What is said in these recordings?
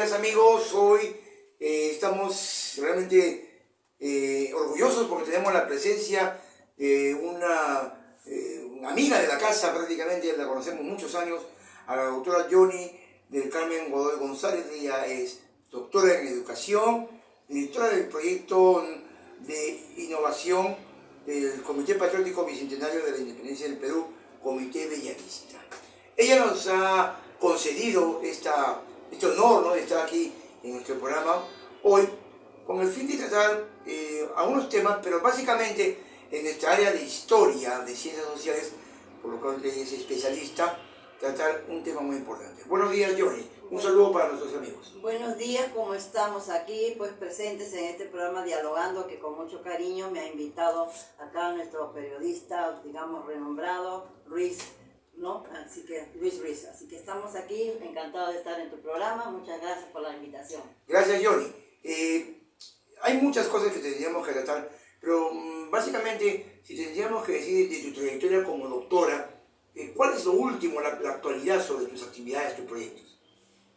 días amigos, hoy estamos realmente orgullosos porque tenemos la presencia de una amiga de la casa prácticamente, la conocemos muchos años, a la doctora Johnny del Carmen Godoy González. Ella es doctora en educación, directora del proyecto de innovación del Comité Patriótico Bicentenario de la Independencia del Perú, Comité Bellavista. Ella nos ha concedido este honor, ¿no?, de estar aquí en nuestro programa hoy con el fin de tratar algunos temas, pero básicamente en nuestra área de historia, de ciencias sociales, por lo cual ella es especialista, tratar un tema muy importante. Buenos días, Johnny. Un saludo para nuestros amigos. Buenos días, ¿cómo estamos aquí? Pues presentes en este programa Dialogando, que con mucho cariño me ha invitado acá nuestro periodista, digamos, renombrado, Ruiz, ¿no? Así que, Luis Ruiz. Así que estamos aquí, encantados de estar en tu programa. Muchas gracias por la invitación. Gracias, Johnny. Hay muchas cosas que tendríamos que tratar, pero básicamente, si tendríamos que decir de tu trayectoria como doctora, ¿cuál es lo último, la actualidad sobre tus actividades, tus proyectos?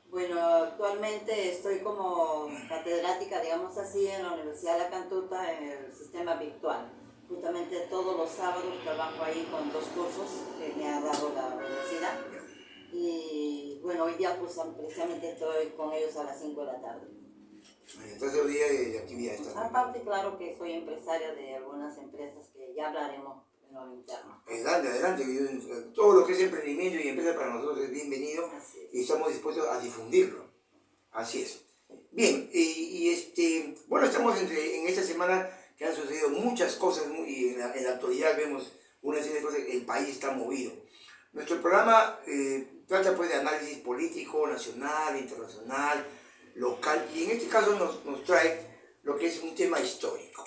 Bueno, actualmente estoy como catedrática, digamos así, en la Universidad de La Cantuta en el sistema virtual. Justamente todos los sábados trabajo ahí con 2 cursos que me ha dado la universidad. Y bueno, hoy día pues precisamente estoy con ellos a las 5 de la tarde. Entonces hoy día de actividades también. Aparte, claro que soy empresaria de algunas empresas que ya hablaremos en lo interno. Adelante. Todo lo que es emprendimiento y empresa para nosotros es bienvenido y estamos dispuestos a difundirlo. Así es. Bien, bueno, estamos en esta semana que han sucedido muchas cosas y en la actualidad vemos una serie de cosas, el país está movido. Nuestro programa trata pues de análisis político, nacional, internacional, local, y en este caso nos trae lo que es un tema histórico,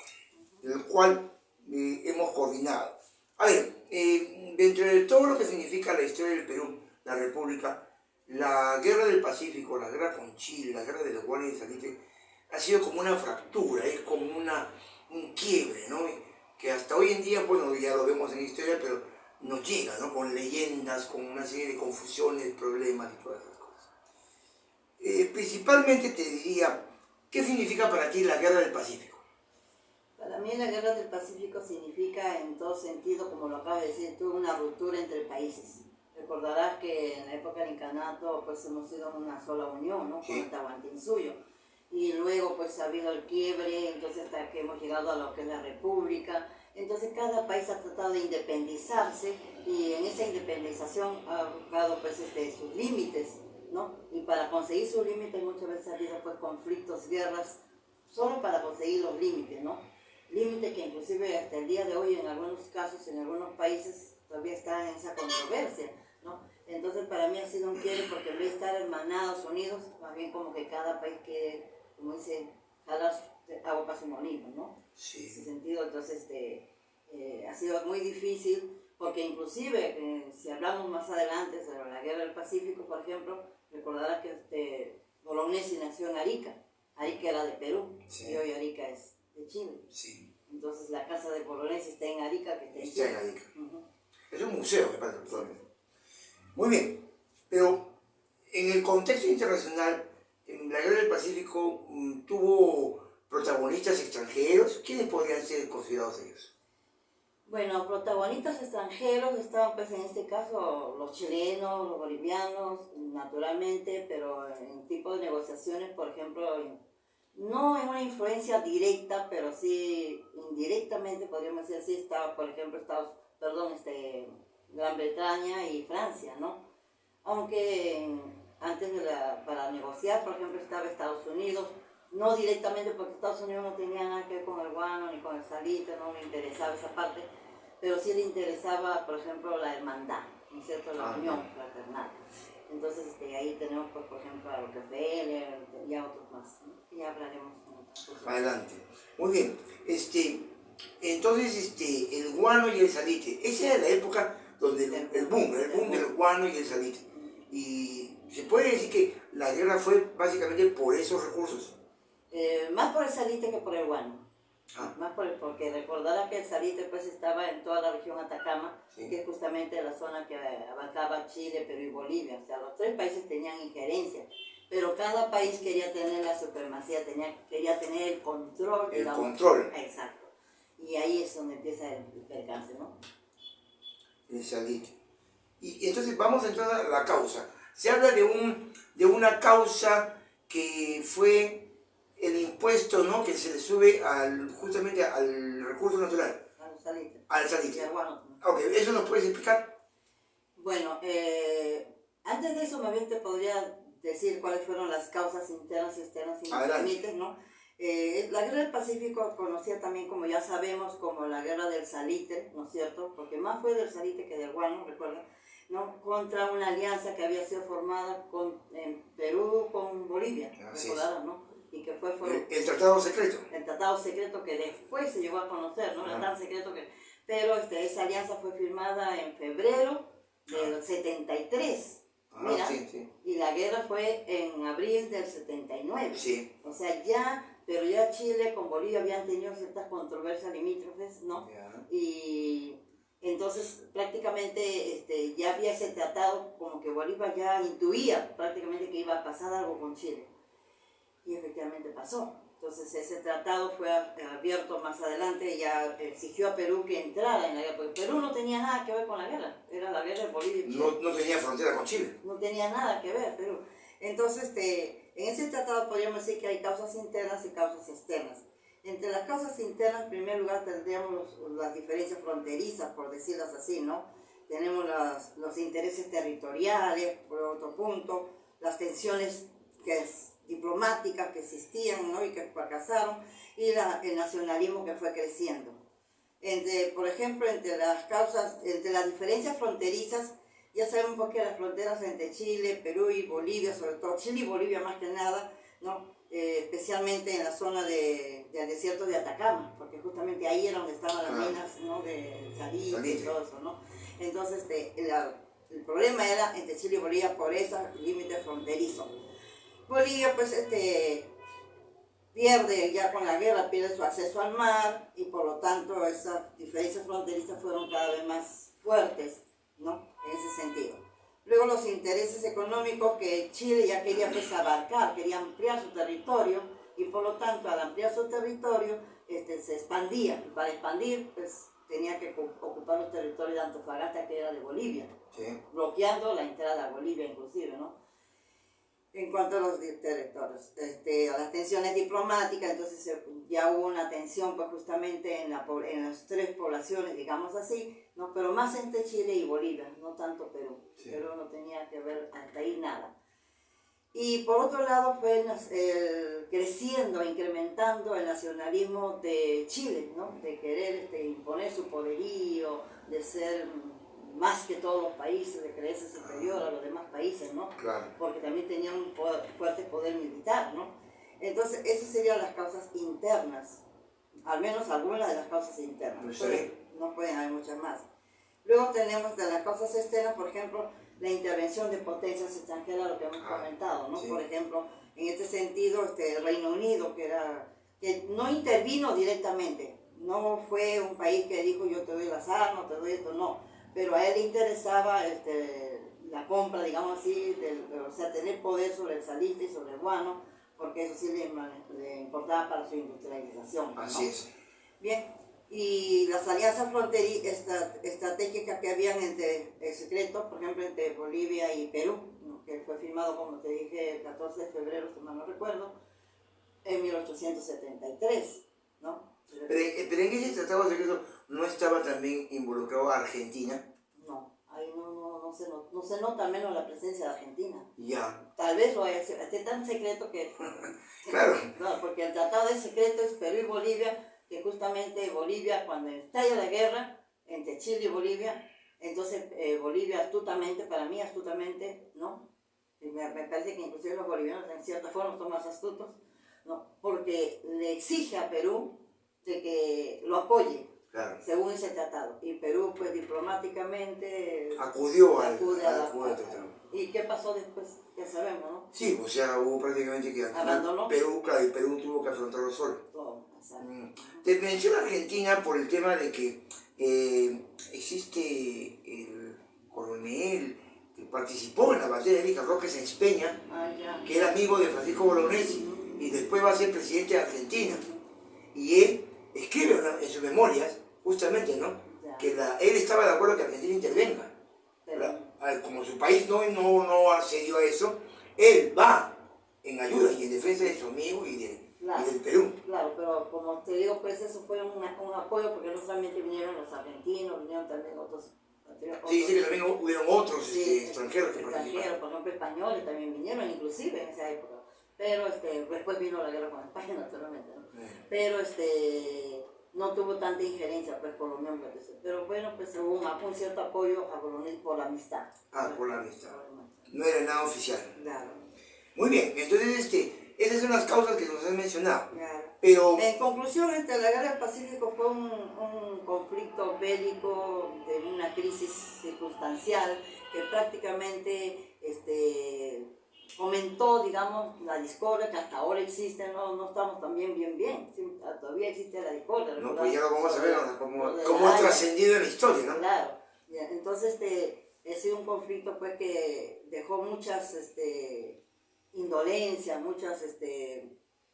el cual hemos coordinado. A ver, dentro de todo lo que significa la historia del Perú, la República, la Guerra del Pacífico, la guerra con Chile, la guerra de los Guanes y Salitre, ha sido como una fractura, es como un quiebre, ¿no? Que hasta hoy en día, bueno, ya lo vemos en la historia, pero nos llega, ¿no? Con leyendas, con una serie de confusiones, problemas y todas esas cosas. Principalmente te diría, ¿qué significa para ti la Guerra del Pacífico? Para mí la Guerra del Pacífico significa en todo sentido, como lo acabo de decir tú, una ruptura entre países. Recordarás que en la época del incanato pues hemos sido una sola unión, ¿no? Con el Tahuantinsuyo. Y luego pues ha habido el quiebre, entonces hasta que hemos llegado a lo que es la República. Entonces cada país ha tratado de independizarse y en esa independización ha buscado pues sus límites, ¿no? Y para conseguir sus límites muchas veces ha habido pues conflictos, guerras, solo para conseguir los límites, ¿no? Límites que inclusive hasta el día de hoy en algunos casos, en algunos países todavía está en esa controversia, ¿no? Entonces para mí ha sido un quiebre porque en vez de estar hermanados, unidos, más bien como que cada país quiere, como dice, jalar agua para su molino, ¿no? Sí. En ese sentido, entonces ha sido muy difícil porque inclusive si hablamos más adelante sobre la Guerra del Pacífico, por ejemplo, recordarás que Bolognesi nació en Arica. Arica era de Perú, sí. Y hoy Arica es de Chile. Sí. Entonces la casa de Bolognesi está en Arica, que está en Chile. Está en Arica. Es un museo, me parece. Muy bien, pero en el contexto internacional, la Guerra del Pacífico tuvo protagonistas extranjeros. ¿Quiénes podrían ser considerados ellos? Bueno, protagonistas extranjeros estaban pues en este caso los chilenos, los bolivianos, naturalmente, pero en tipo de negociaciones, por ejemplo, no en una influencia directa, pero sí indirectamente, podríamos decir así, estaba, por ejemplo, Gran Bretaña y Francia, ¿no? Aunque antes para negociar, por ejemplo, estaba Estados Unidos, no directamente porque Estados Unidos no tenía nada que ver con el guano ni con el salitre, no le interesaba esa parte, pero sí le interesaba, por ejemplo, la hermandad, ¿no es cierto?, la unión fraternal. Entonces ahí tenemos, pues, por ejemplo, a Rockefeller y a otros más, ¿no? Que ya hablaremos. Adelante. Muy bien. Entonces, el guano y el salitre, esa era la época donde el boom del guano y el salitre. Y se puede decir que la guerra fue básicamente por esos recursos. Más por el salitre que por el guano. Más porque recordarás que el salitre pues estaba en toda la región Atacama, sí, que es justamente la zona que abarcaba Chile, Perú y Bolivia. O sea, los 3 países tenían injerencia. pero cada país quería tener la supremacía, quería tener el control. El control. Exacto. Y ahí es donde empieza el percance, ¿no? El salitre. Y entonces vamos a entrar a la causa. Se habla de una causa que fue el impuesto, ¿no?, que se le sube justamente al recurso natural. Al salitre. Al salitre. Y al guano. Ok, ¿eso nos puedes explicar? Bueno, antes de eso, más bien te podría decir cuáles fueron las causas internas y externas, si me permites, ¿no? La guerra del Pacífico, conocida también, como ya sabemos, como la guerra del salitre, ¿no es cierto? Porque más fue del salitre que del guano, recuerda, ¿no? Contra una alianza que había sido formada en Perú con Bolivia, recordarás, ¿no? Y que fue el tratado secreto. El tratado secreto que después se llegó a conocer, ¿no? Era tan secreto que... Pero esa alianza fue firmada en febrero del 73. Mira, sí. Y la guerra fue en abril del 79. Sí. O sea, pero ya Chile con Bolivia habían tenido ciertas controversias limítrofes, ¿no? Y entonces prácticamente ya había ese tratado, como que Bolívar ya intuía prácticamente que iba a pasar algo con Chile. Y efectivamente pasó. Entonces ese tratado fue abierto más adelante y ya exigió a Perú que entrara en la guerra, porque Perú no tenía nada que ver con la guerra, era la guerra de Bolivia y Chile. No tenía frontera con Chile. No tenía nada que ver Perú. Entonces, en ese tratado podríamos decir que hay causas internas y causas externas. Entre las causas internas, en primer lugar, tendríamos las diferencias fronterizas, por decirlas así, ¿no? Tenemos los intereses territoriales, por otro punto, las tensiones diplomáticas que existían, ¿no?, y que fracasaron, y el nacionalismo que fue creciendo. Por ejemplo, entre las diferencias fronterizas, ya sabemos porque las fronteras entre Chile, Perú y Bolivia, sobre todo Chile y Bolivia más que nada, ¿no? Especialmente en la zona del desierto de Atacama, porque justamente ahí era donde estaban las minas, ¿no?, de salitre y todo eso, ¿no? Entonces, el problema era entre Chile y Bolivia por ese límite fronterizo. Bolivia, pues, pierde ya con la guerra, pierde su acceso al mar y por lo tanto esas diferencias fronterizas fueron cada vez más fuertes, ¿no?, en ese sentido. Luego los intereses económicos que Chile ya quería pues abarcar, quería ampliar su territorio y por lo tanto al ampliar su territorio se expandía. Y para expandir pues tenía que ocupar los territorios de Antofagasta, que era de Bolivia, bloqueando la entrada a Bolivia inclusive, ¿no? En cuanto a los territorios, a las tensiones diplomáticas, entonces ya hubo una tensión pues justamente en las tres poblaciones, digamos así, ¿no? Pero más entre Chile y Bolivia, no tanto Perú. Perú no tenía que ver hasta ahí nada. Y por otro lado fue creciendo, incrementando el nacionalismo de Chile, ¿no? De querer imponer su poderío, de ser más que todos los países, de creerse superior a los demás países, ¿no? Claro. Porque también tenían un fuerte poder militar, ¿no? Entonces, esas serían las causas internas, al menos algunas de las causas internas. No pueden haber muchas más. Luego tenemos de las causas externas, por ejemplo, la intervención de potencias extranjeras, lo que hemos comentado, ¿no? Por ejemplo, en este sentido, el Reino Unido, que no intervino directamente, no fue un país que dijo yo te doy las armas, te doy esto, no. Pero a él le interesaba la compra, digamos así, o sea, tener poder sobre el salitre y sobre el guano, porque eso sí le importaba para su industrialización, ¿no? Así es. Bien, y las alianzas estratégicas que habían entre el secreto, por ejemplo, entre Bolivia y Perú, ¿no?, que fue firmado, como te dije, el 14 de febrero, si mal no recuerdo, en 1873, ¿no? Pero en ese tratado secreto no estaba también involucrado Argentina. No, ahí no se nota al menos la presencia de Argentina. Ya. Tal vez lo haya sido, tan secreto que... Claro. No, porque el tratado de secreto es Perú y Bolivia, que justamente Bolivia, cuando estalla la guerra entre Chile y Bolivia, entonces Bolivia astutamente, ¿no? Y me parece que inclusive los bolivianos en cierta forma son más astutos, ¿no? Porque le exige a Perú de que lo apoye, claro, según ese tratado. Y Perú, pues diplomáticamente acudió al tratado. ¿Y qué pasó después? Ya sabemos, ¿no? Sí, o sea, hubo prácticamente que abandonó. Perú tuvo que afrontarlo solo. Todo, Te menciono Argentina por el tema de que existe el coronel que participó en la batalla de Arica Roques en Espeña, que era amigo de Francisco Bolognesi, y después va a ser presidente de Argentina. Y él escribe en sus memorias, justamente, ¿no? Que él estaba de acuerdo que Argentina intervenga. Como su país no accedió a eso, él va en ayuda y en defensa de su amigo y del Perú. Claro, pero como te digo, pues eso fue un apoyo, porque no solamente vinieron los argentinos, vinieron también otros. Sí, que también hubieron otros sí, extranjeros que participaron. Por ejemplo, españoles también vinieron, inclusive en esa época. Pero después vino la guerra con España, naturalmente, ¿no? Pero no tuvo tanta injerencia, pues, por lo menos. Pero bueno, pues hubo un cierto apoyo a Bolognesi por la amistad. Por la amistad. No era nada oficial. Claro. Muy bien, entonces esas son las causas que nos has mencionado. Claro. Pero en conclusión, la guerra del Pacífico fue un conflicto bélico de una crisis circunstancial que prácticamente fomentó, digamos, la discordia que hasta ahora existe. No estamos también bien, sí, todavía existe la discordia. No, pues ya lo vamos a ver ahora, cómo ha trascendido en la historia, ¿no? Claro, entonces ha sido un conflicto, pues, que dejó muchas indolencias, muchas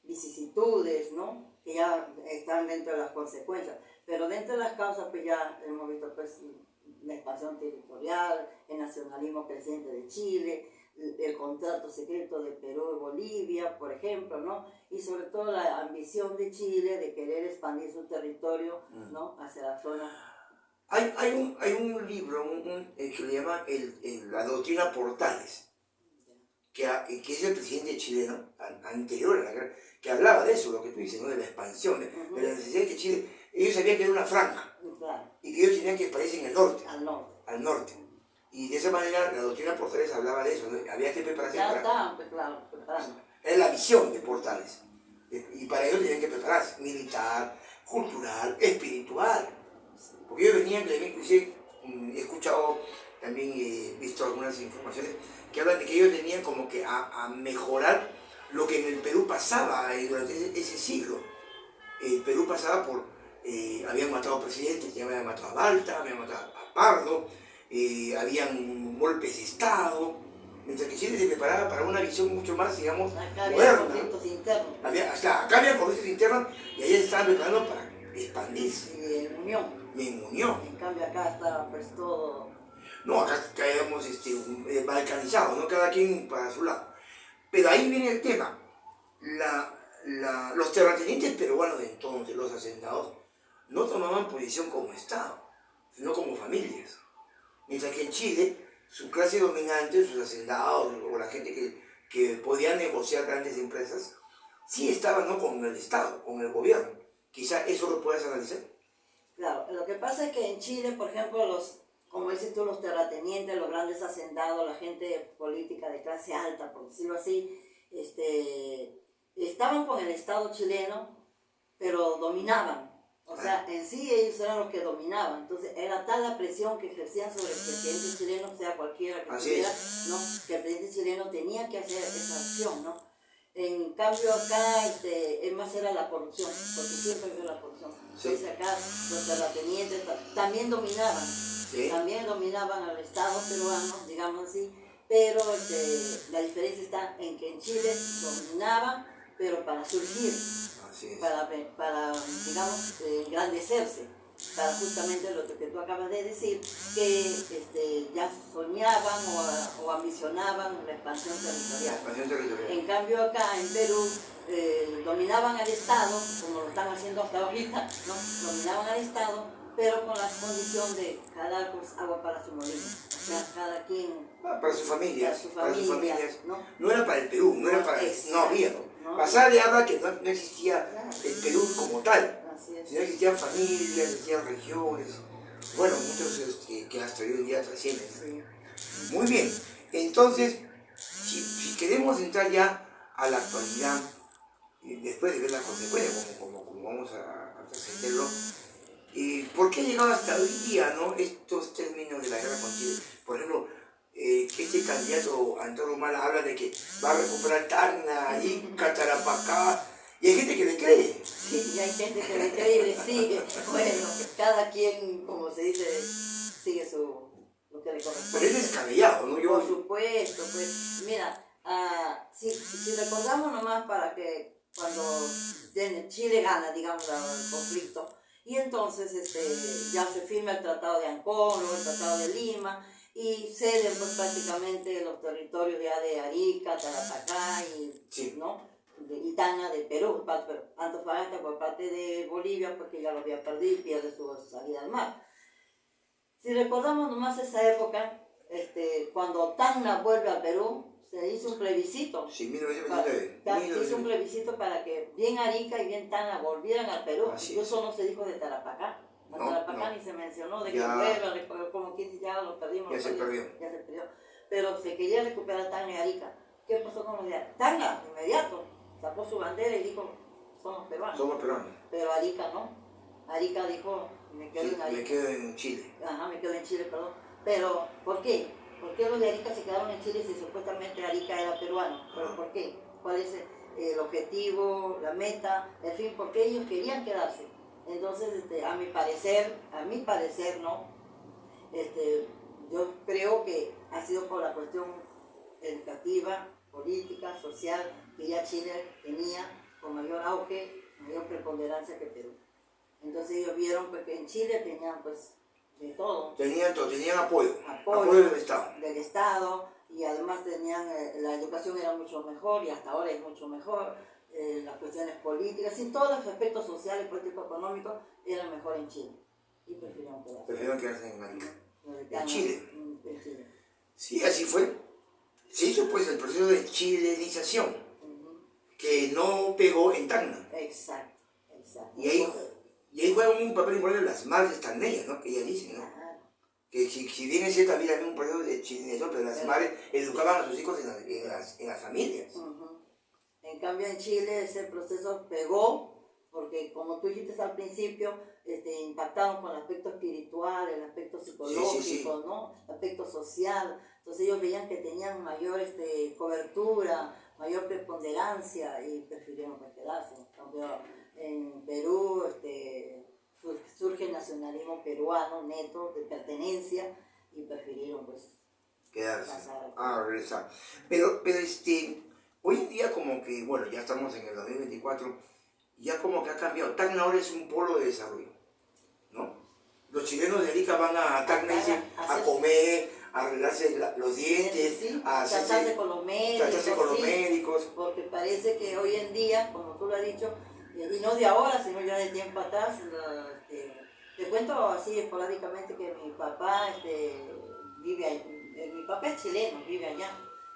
vicisitudes, ¿no? Que ya están dentro de las consecuencias. Pero dentro de las causas, pues ya hemos visto, pues, la expansión territorial, el nacionalismo creciente de Chile, el contrato secreto de Perú y Bolivia, por ejemplo, ¿no? Y sobre todo la ambición de Chile de querer expandir su territorio, ¿no? Hacia la zona. Hay un libro que le llama La Doctrina Portales, que es el presidente chileno, anterior a la guerra, que hablaba de eso, lo que tú dices, ¿no? De la expansión, de la necesidad que Chile, ellos sabían que era una franja, y que ellos tenían que expandirse en el norte, al norte. Y de esa manera la doctrina Portales hablaba de eso, ¿no? Había que prepararse Era la visión de Portales. Y para ello tenían que prepararse, militar, cultural, espiritual. Porque ellos venían, inclusive he escuchado, también he visto algunas informaciones que hablan de que ellos venían como que a mejorar lo que en el Perú pasaba durante ese siglo. El Perú pasaba habían matado presidentes, ya habían matado a Balta, habían matado a Pardo, habían golpes de Estado, mientras que Chile se preparaba para una visión mucho más, digamos, acá moderna. Había conflictos internos. Acá había conflictos internos y allá se estaban preparando para expandirse. Y en unión. En cambio acá está pues todo. No, acá caemos balcanizados, ¿no? Cada quien para su lado. Pero ahí viene el tema. Los terratenientes peruanos de entonces, los hacendados, no tomaban posición como Estado, sino como familias. Mientras que en Chile, su clase dominante, sus hacendados o la gente que podía negociar grandes empresas, sí estaban, ¿no? Con el Estado, con el gobierno. Quizá eso lo puedas analizar. Claro, lo que pasa es que en Chile, por ejemplo, como dices tú, los terratenientes, los grandes hacendados, la gente política de clase alta, por decirlo así, estaban con el Estado chileno, pero dominaban. O sea, en sí ellos eran los que dominaban. Entonces era tal la presión que ejercían sobre el presidente chileno, sea cualquiera que estuviera, ¿no? Que el presidente chileno tenía que hacer esa acción, ¿no? En cambio acá más era la corrupción, porque siempre fue la corrupción. Entonces acá los terratenientes también dominaban, también dominaban al Estado peruano, digamos así, pero la diferencia está en que en Chile dominaban, pero para surgir, para digamos, engrandecerse, para justamente lo que tú acabas de decir, que ya soñaban o ambicionaban la expansión territorial. En cambio acá en Perú dominaban al Estado, como lo están haciendo hasta ahorita, ¿no? Dominaban al Estado, pero con la condición de cada agua para su molino. O sea, cada quien... Para su familia. Para sus familias. No era para el Perú, no era para... No había. Pasaba de habla que no existía el Perú como tal. Sino existían familias, existían regiones, bueno, muchos que hasta hoy en día trascienden. Muy bien, entonces, si queremos entrar ya a la actualidad, después de ver las consecuencias, como vamos a trascenderlo, ¿por qué ha llegado hasta hoy día, ¿no? Estos términos de la guerra con Chile? Por ejemplo, que este candidato Antonio Humala habla de que va a recuperar Tacna, Ica, Tarapacá, y hay gente que le cree. Sí, y hay gente que le cree y le sigue. Bueno, cada quien, como se dice, sigue lo que le Pero corresponde. es descabellado, ¿no? Por supuesto, pues, mira, si recordamos nomás para que cuando Chile gana, digamos, el conflicto, y entonces ya se firma el Tratado de Ancón, luego el Tratado de Lima, y ceden pues prácticamente los territorios ya de Arica, Tarapacá y, sí, ¿no? Y Tacna de Perú, Antofagasta por parte de Bolivia, porque ya lo había perdido y pierde su salida al mar. Si recordamos nomás esa época, cuando Tacna vuelve al Perú, se hizo un plebiscito. Sí, 1929. Se hizo un plebiscito para que bien Arica y bien Tacna volvieran al Perú. Así Incluso es. no se dijo de Tarapacá. A No, Tarapacá no. ni se mencionó, de que Ya. vuelva, como que ya lo perdimos. Ya se perdió. Ya se perdió. Pero se quería recuperar Tacna y Arica. ¿Qué pasó con los de Arica? Tacna, inmediato, sacó su bandera y dijo, somos peruanos. Somos peruanos. Pero Arica no. Arica dijo, me quedo en Arica. Me quedo en Chile. Ajá, me quedo en Chile, perdón. Pero, ¿por qué? ¿Por qué los de Arica se quedaron en Chile si supuestamente Arica era peruano? ¿Pero por qué? ¿Cuál es el objetivo, la meta, el fin? ¿Por qué ellos querían quedarse? Entonces, a mi parecer, ¿no? Yo creo que ha sido por la cuestión educativa, política, social, que ya Chile tenía con mayor auge, mayor preponderancia que Perú. Entonces ellos vieron pues, que en Chile tenían pues de todo. Tenían apoyo. Apoyo del Estado. Del Estado, y además tenían, la educación era mucho mejor y hasta ahora es mucho mejor, las cuestiones políticas y todos los aspectos sociales, políticos, económicos eran mejor en Chile. Y prefirieron quedarse. Prefirieron quedarse en Arica. En Chile. En Chile. Sí, así fue. Se hizo pues el proceso de chilenización, que no pegó en Tacna. Exacto. Y ahí juega un papel importante las madres tacneñas, ¿no? Que ellas dicen, ¿no? Que si bien es cierto, había un proceso de chilenización, pero las madres educaban a sus hijos en las familias. En cambio en Chile ese proceso pegó, porque como tú dijiste al principio, impactaron con el aspecto espiritual, el aspecto psicológico, sí. ¿no? El aspecto social. Entonces ellos veían que tenían mayor cobertura, mayor preponderancia y prefirieron pues, quedarse. En cambio, en Perú surge el nacionalismo peruano neto de pertenencia y prefirieron pues Quedarse. pasar. Regresar. Pero hoy en día como que, bueno, ya estamos en el 2024, ya como que ha cambiado. Tacna ahora es un polo de desarrollo, ¿no? Los chilenos de Arica van a Tacna a comer, a arreglarse los dientes, sí, a tratarse con los médicos, porque parece que hoy en día, como tú lo has dicho, y no de ahora, sino ya de tiempo atrás, te cuento así esporádicamente que mi papá vive allá, mi papá es chileno, vive allá,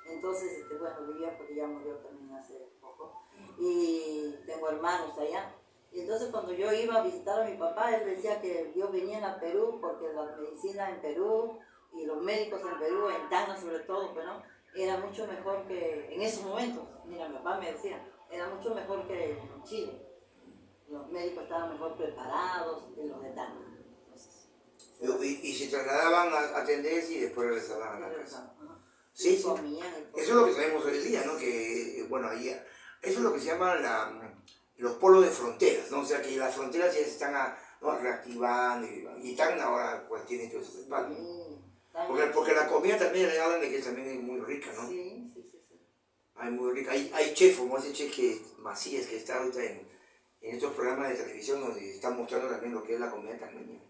entonces, bueno, vivía porque ya murió también hace poco, y tengo hermanos allá. Y entonces cuando yo iba a visitar a mi papá, él decía que ellos venían a Perú porque la medicina en Perú y los médicos en Perú, en Tacna sobre todo, pues, ¿no? Era mucho mejor que en esos momentos. Mira, mi papá me decía, era mucho mejor que en Chile. Los médicos estaban mejor preparados que los de Tacna. Y se trasladaban a atenderse y después regresaban a la casa. Sí, sí. Comían, eso es lo que sabemos hoy en día, ¿no? Que, bueno, ahí, eso es lo que se llama los polos de fronteras, ¿no? O sea, que las fronteras ya se están reactivando y Tacna ahora pues tiene todo ese respaldo. Porque la comida también le hablan de que también es muy rica, ¿no? Sí. Hay muy rica. Hay chef, como ese chef Macías, que está ahorita en estos programas de televisión donde está mostrando también lo que es la comida tacneña.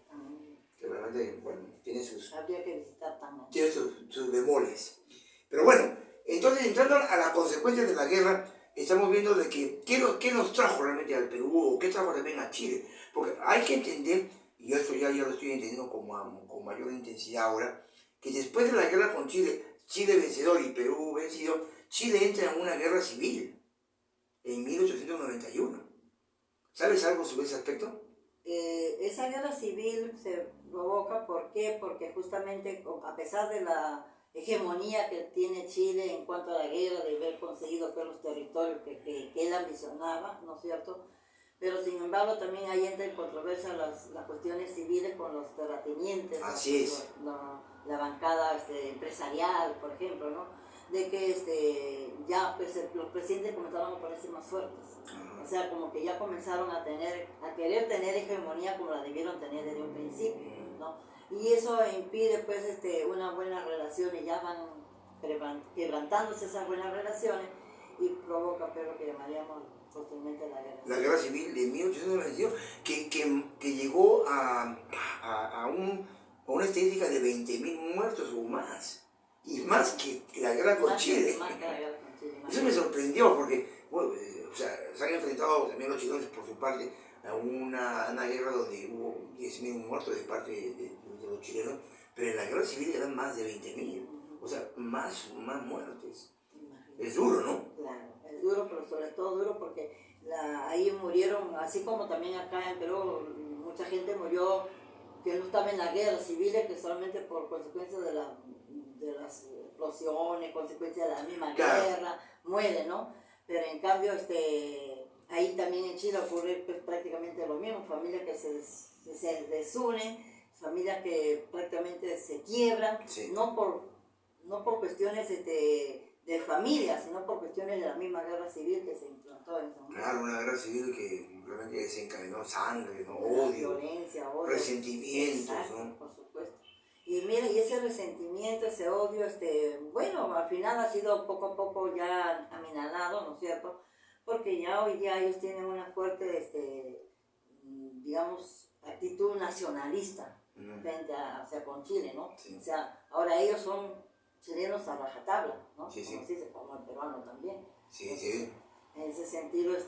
Que realmente, bueno, tiene sus... Habría que visitar Tacna. Tiene sus bemoles. Pero bueno, entonces entrando a las consecuencias de la guerra, estamos viendo de que qué nos trajo realmente al Perú o qué trajo también a Chile. Porque hay que entender, y esto ya lo estoy entendiendo con mayor intensidad ahora, que después de la guerra con Chile vencedor y Perú vencido, Chile entra en una guerra civil en 1891. ¿Sabes algo sobre ese aspecto? Esa guerra civil se provoca, ¿por qué? Porque justamente a pesar de la hegemonía que tiene Chile en cuanto a la guerra, de haber conseguido todos los territorios que él ambicionaba, ¿no es cierto? Pero sin embargo también ahí entra en controversia las cuestiones civiles con los terratenientes. Así es. La bancada empresarial, por ejemplo, ¿no? De que ya pues, los presidentes comenzaron a ponerse más fuertes. O sea, como que ya comenzaron a querer tener hegemonía como la debieron tener desde un principio, ¿no? Y eso impide pues unas buenas relaciones, ya van quebrantándose esas buenas relaciones y provoca pues lo que llamaríamos posteriormente la guerra. La guerra civil de 1892, que llegó a una estadística de 20.000 muertos o más. Y más que la guerra con Chile. Más que la guerra con Chile. Eso me sorprendió porque, bueno, o sea, se han enfrentado también los chilenos por su parte a una guerra donde hubo 10.000 muertos de parte de los chilenos, pero en la guerra civil eran más de 20.000. O sea, más muertes. Es duro, ¿no? Claro, es duro, pero sobre todo duro porque ahí murieron, así como también acá en Perú, mucha gente murió que no estaba en la guerra civil, que solamente por consecuencias de las explosiones, consecuencias de la misma guerra, mueren, ¿no? Pero en cambio, ahí también en Chile ocurre pues, prácticamente lo mismo, familias que se desunen, familias que prácticamente se quiebran, sí. no por cuestiones de familia, sino por cuestiones de la misma guerra civil que se implantó en ese momento. Claro, una guerra civil que realmente desencadenó sangre, ¿no? Odio, violencia, odio, resentimientos, exacto, ¿no? por supuesto. Y mira, y ese resentimiento, ese odio, bueno, al final ha sido poco a poco ya aminalado, ¿no es cierto? Porque ya hoy día ellos tienen una fuerte, digamos, actitud nacionalista frente hacia con Chile, ¿no? Sí. O sea, ahora ellos son chilenos a rajatabla, ¿no? Sí, sí. Como se dice, como el peruano también. Sí, Entonces, sí. en ese sentido, Eso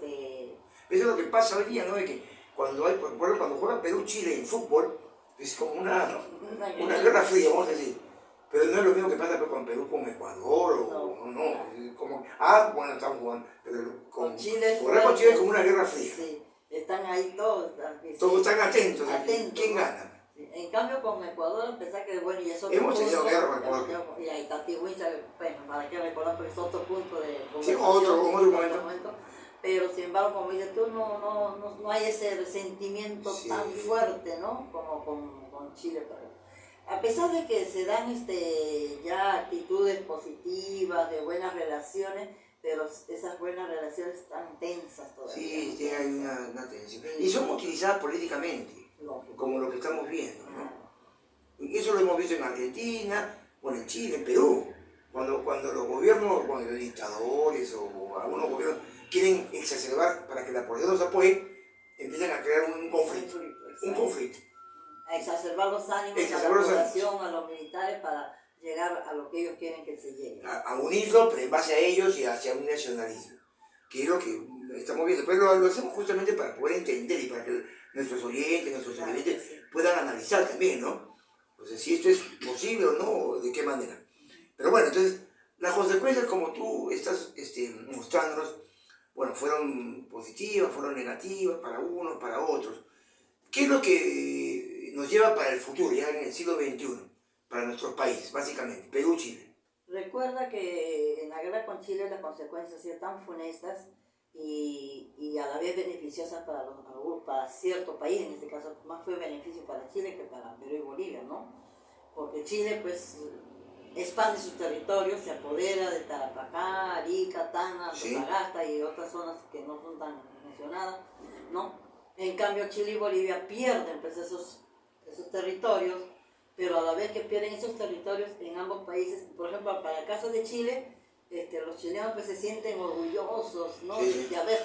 es lo que pasa hoy día, ¿no? De que cuando juega Perú-Chile en fútbol, es como una guerra fría, vamos a decir. Pero no es lo mismo que pasa pues, con Perú, con Ecuador, no. Es como, bueno, estamos jugando, pero con Chile con Chile es como una guerra fría. Sí, están ahí todos. Todos están atentos. ¿Quién ¿no? gana? En cambio, con Ecuador, a pesar que, bueno, y es otro hemos tenido punto, guerra con Ecuador. Y ahí Tatihuiza, bueno, para qué recordar, porque es otro punto de Sí, conversación. otro momento. Pero, sin embargo, como dices tú, no hay ese resentimiento tan fuerte, ¿no? Como con Chile. A pesar de que se dan ya actitudes positivas, de buenas relaciones, pero esas buenas relaciones están tensas todavía. Sí, hay una tensión. Y son utilizadas políticamente, como lo que estamos viendo, ¿no? Y eso lo hemos visto en Argentina, en Chile, en Perú. Cuando los gobiernos, cuando los dictadores o algunos gobiernos quieren exacerbar para que la población los apoye, empiezan a crear un conflicto. A exacerbar los ánimos a la población, a los militares, para llegar a lo que ellos quieren que se llegue. A unirlo, pero en base a ellos y hacia un nacionalismo, que es lo que estamos viendo. Pero lo hacemos justamente para poder entender y para que nuestros oyentes, nuestros televidentes puedan analizar también, ¿no? O sea, si esto es posible o no, de qué manera. Pero bueno, entonces, las consecuencias, como tú estás mostrándonos, bueno, fueron positivas, fueron negativas para unos, para otros. ¿Qué es lo que nos lleva para el futuro, ya en el siglo XXI, para nuestros países, básicamente, Perú, Chile? Recuerda que en la guerra con Chile las consecuencias han sido tan funestas y a la vez beneficiosas para cierto país, en este caso más fue beneficio para Chile que para Perú y Bolivia, ¿no? Porque Chile pues expande sus territorios, se apodera de Tarapacá, Arica, Tacna, Antofagasta y otras zonas que no son tan mencionadas, ¿no? En cambio Chile y Bolivia pierden pues esos territorios, pero a la vez que pierden esos territorios en ambos países, por ejemplo, para el caso de Chile, los chilenos pues se sienten orgullosos, ¿no? De haber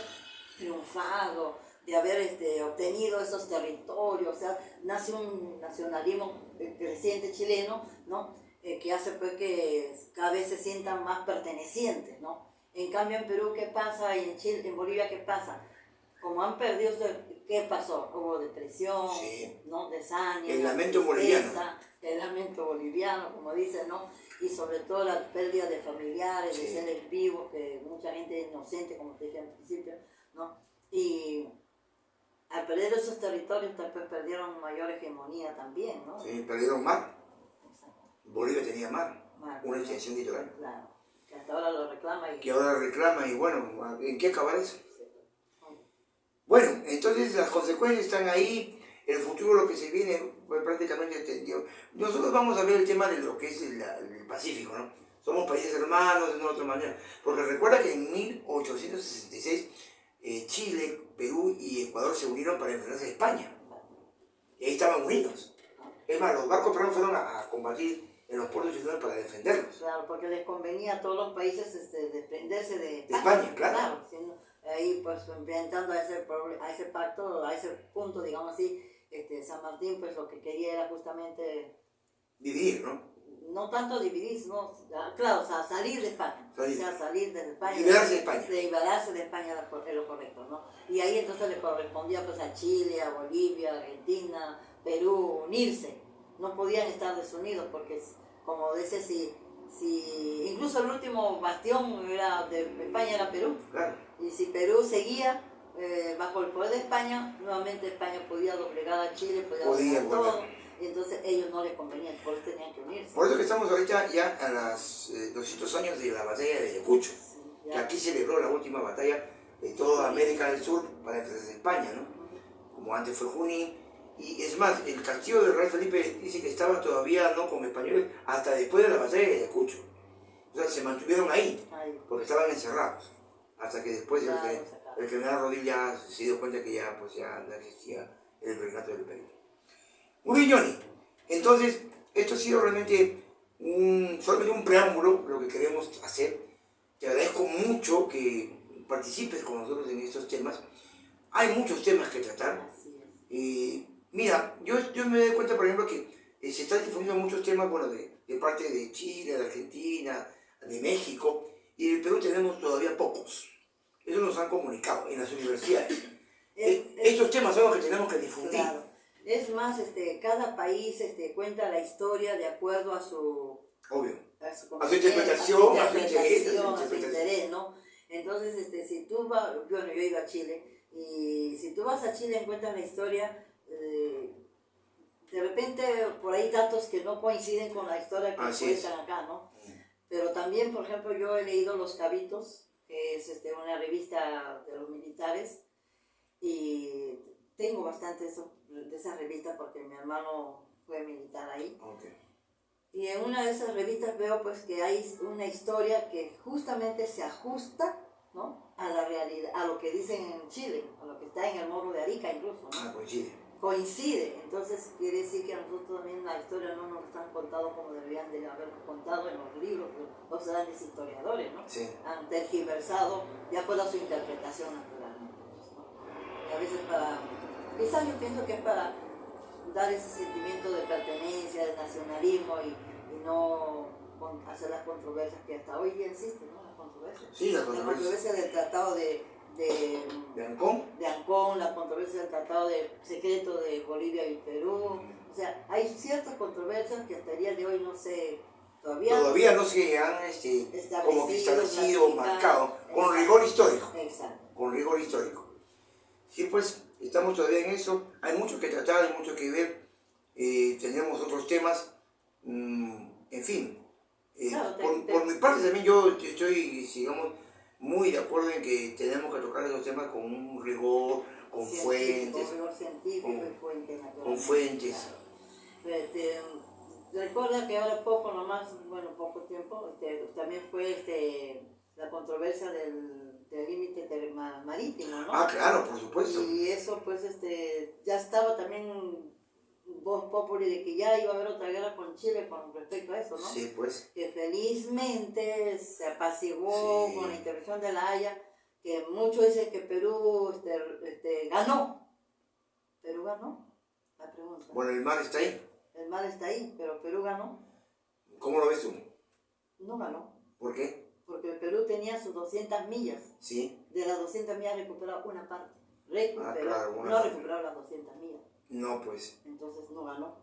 triunfado, de haber obtenido esos territorios, o sea, nace un nacionalismo creciente chileno, ¿no? Que hace pues que cada vez se sientan más pertenecientes, ¿no? En cambio en Perú, ¿qué pasa? Y en Chile, en Bolivia, ¿qué pasa? Como han perdido, ¿qué pasó? Hubo depresión, ¿no? Desánimo, el lamento boliviano. El lamento boliviano, como dicen, ¿no? Y sobre todo la pérdida de familiares, de seres vivos, que mucha gente es inocente, como te dije al principio, ¿no? Y al perder esos territorios, también perdieron mayor hegemonía también, ¿no? Sí, perdieron mar. Bolivia tenía mar, una extensión litoral. Claro, que hasta ahora lo reclama. Que ahora reclama y bueno, ¿en qué acabar eso? Bueno, entonces las consecuencias están ahí, el futuro, lo que se viene, pues prácticamente entendido. Nosotros vamos a ver el tema de lo que es el Pacífico, ¿no? Somos países hermanos de una otra manera, porque recuerda que en 1866 Chile, Perú y Ecuador se unieron para enfrentarse a España, y ahí estaban unidos. Es más, los barcos peruanos fueron a combatir en los puertos chilenos para defenderlos. Claro, porque les convenía a todos los países desprenderse de España, claro. Ahí pues enfrentando a ese pacto, a ese punto, digamos así, San Martín pues lo que quería era justamente... Dividir, ¿no? No tanto dividir, sino, claro, o sea, salir de España. Salir. O sea, salir de España. Liberarse de España. Liberarse de España es lo correcto, ¿no? Y ahí entonces le correspondía pues a Chile, a Bolivia, Argentina, Perú, unirse. No podían estar desunidos porque, como dice, si incluso el último bastión de España era Perú. Claro. Y si Perú seguía bajo el poder de España, nuevamente España podía doblegar a Chile, podía doblegar todo. Y entonces ellos no les convenían, por eso tenían que unirse. Por eso que estamos ahorita ya a los 200 años de la batalla de Ayacucho, sí, que aquí celebró la última batalla de toda América del Sur para enfrentarse a España, ¿no? Como antes fue Junín. Y es más, el castillo del rey Felipe dice que estaba todavía no con españoles hasta después de la batalla de Ayacucho. O sea, se mantuvieron ahí, porque estaban encerrados. Hasta que después el general Rodríguez ya se dio cuenta que ya, pues, ya no existía el virreinato del Perú. Muy bien, Johnny. Entonces, esto ha sido realmente solamente un preámbulo de lo que queremos hacer. Te agradezco mucho que participes con nosotros en estos temas. Hay muchos temas que tratar. Mira, yo me doy cuenta, por ejemplo, que se están difundiendo muchos temas, bueno, de parte de Chile, de Argentina, de México, y en el Perú tenemos todavía pocos. Eso nos han comunicado en las universidades. Estos temas son los que tenemos que difundir. Claro. Es más, cada país cuenta la historia de acuerdo a su... Obvio. A su interpretación, a su interés, ¿no? Entonces, si tú vas... Bueno, yo he ido a Chile, y si tú vas a Chile encuentras la historia... de repente, por ahí datos que no coinciden con la historia que cuentan acá, ¿no? Pero también, por ejemplo, yo he leído Los Cabitos, que es una revista de los militares, y tengo bastante de esa revista porque mi hermano fue militar ahí. Okay. Y en una de esas revistas veo pues que hay una historia que justamente se ajusta, ¿no?, a la realidad, a lo que dicen en Chile, a lo que está en el Morro de Arica incluso, ¿no? Coincide, entonces quiere decir que a nosotros también la historia no nos han contado como deberían de habernos contado en los libros, los grandes historiadores, ¿no? Sí. Han tergiversado de acuerdo a su interpretación naturalmente, ¿no? Y a veces quizás yo pienso que es para dar ese sentimiento de pertenencia, de nacionalismo y no hacer las controversias que hasta hoy día existen, ¿no? Las controversias. Sí, las controversias. La controversia del tratado de Ancón, la controversia del tratado secreto de Bolivia y Perú. O sea, hay ciertas controversias que hasta el día de hoy no se... Todavía no se han como que establecido, marcado, con rigor histórico. Exacto. Con rigor histórico. Sí, pues, estamos todavía en eso. Hay mucho que tratar, hay mucho que ver. Tenemos otros temas. En fin. Claro, por mi parte también yo estoy, digamos, muy de acuerdo en que tenemos que tocar esos temas con un rigor, con fuentes. Con rigor científico y fuentes. Con fuentes. Claro. Recuerda que ahora poco nomás, bueno, poco tiempo, también fue la controversia del límite marítimo, ¿no? Ah, claro, por supuesto. Y eso pues ya estaba también voz populi de que ya iba a haber otra guerra con Chile con respecto a eso, ¿no? Sí, pues. Que felizmente se apaciguó con la intervención de la Haya, que muchos dicen que Perú ganó. ¿Perú ganó? La pregunta. Bueno, el mar está ahí. El mar está ahí, pero Perú ganó. ¿Cómo lo ves tú? No ganó. ¿Por qué? Porque el Perú tenía sus 200 millas. Sí. De las 200 millas recuperaba una parte. No recuperaba las 200 millas. No, pues. Entonces no ganó.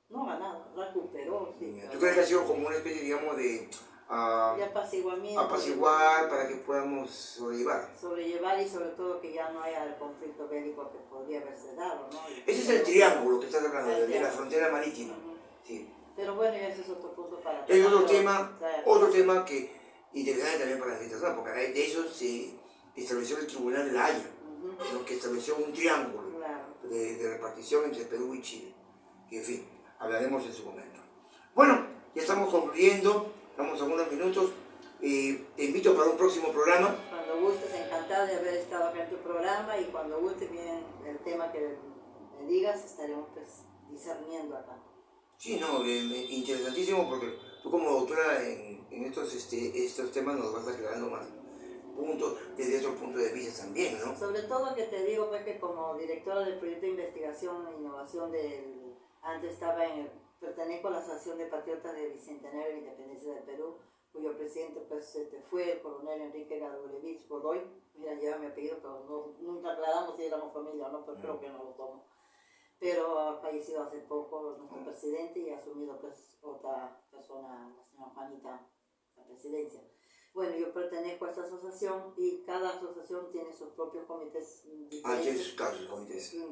No ganó, recuperó. Sí, ¿Tú crees que ha sido como una especie, digamos, de apaciguamiento? Apaciguar para que podamos sobrellevar. Sobrellevar y sobre todo que ya no haya el conflicto bélico que podría haberse dado, ¿no? Ese es el triángulo que estás hablando, de la frontera marítima. Sí. Pero bueno, ese es otro punto para... Es otro tema que interesante también para la situación, porque de eso se estableció el Tribunal de la Haya, lo que estableció un triángulo de repartición entre Perú y Chile. Que en fin, hablaremos en su momento. Bueno, ya estamos concluyendo, estamos a unos minutos. Te invito para un próximo programa. Cuando gustes, encantada de haber estado acá en tu programa, y cuando guste bien el tema que me digas, estaremos pues discerniendo acá. Sí, no, interesantísimo porque tú como doctora en estos temas nos vas aclarando más puntos desde otro punto de vista también, ¿no? Sobre todo que te digo pues que como directora del proyecto de investigación e innovación antes estaba pertenezco a la Asociación de Patriotas de Bicentenario de la Independencia del Perú, cuyo presidente pues fue el coronel Enrique Gadurevich Godoy. Mira, lleva mi apellido, pero nunca aclaramos si éramos familia o no, pero creo que no lo tomo. Pero ha fallecido hace poco nuestro presidente y ha asumido pues otra persona, la señora Juanita, la presidencia. Bueno, yo pertenezco a esta asociación y cada asociación tiene sus propios comités diferentes.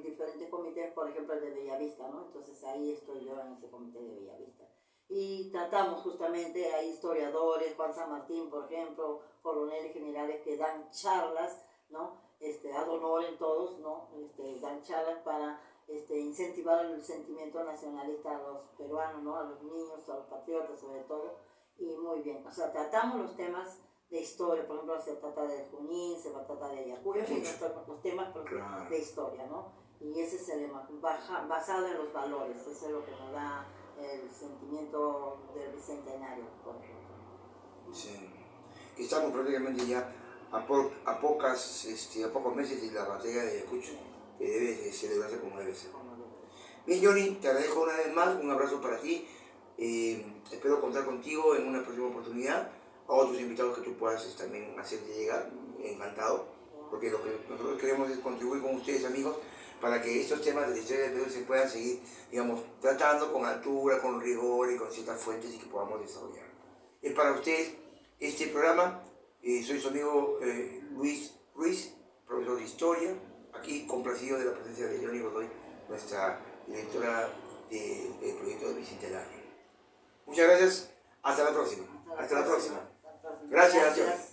Diferentes comités, por ejemplo el de Bellavista, ¿no? Entonces ahí estoy yo en ese comité de Bellavista. Y tratamos justamente, hay historiadores, Juan San Martín, por ejemplo, coroneles generales que dan charlas, ¿no? Ad honorem todos, ¿no? Dan charlas para incentivar el sentimiento nacionalista a los peruanos, ¿no? A los niños, a los patriotas sobre todo, y muy bien. O sea, tratamos los temas de historia, por ejemplo, se trata de Junín, se va a tratar de Ayacucho, los temas de historia, ¿no? Y ese es el lema, basado en los valores, eso es lo que nos da el sentimiento del bicentenario, por ejemplo. Sí, estamos prácticamente ya a pocos meses de la batalla de Ayacucho, que debe celebrarse como debe ser. Bien, Johnny, te agradezco una vez más, un abrazo para ti. Espero contar contigo en una próxima oportunidad. A otros invitados que tú puedas también hacerte llegar, encantado, porque lo que nosotros queremos es contribuir con ustedes, amigos, para que estos temas de la historia del Perú se puedan seguir, digamos, tratando con altura, con rigor y con ciertas fuentes y que podamos desarrollar. Es para ustedes este programa. Soy su amigo Luis Ruiz, profesor de Historia, aquí complacido de la presencia de Johnny Godoy, nuestra directora del proyecto de Bicentenario. Muchas gracias, hasta la próxima. Hasta la próxima. Gracias.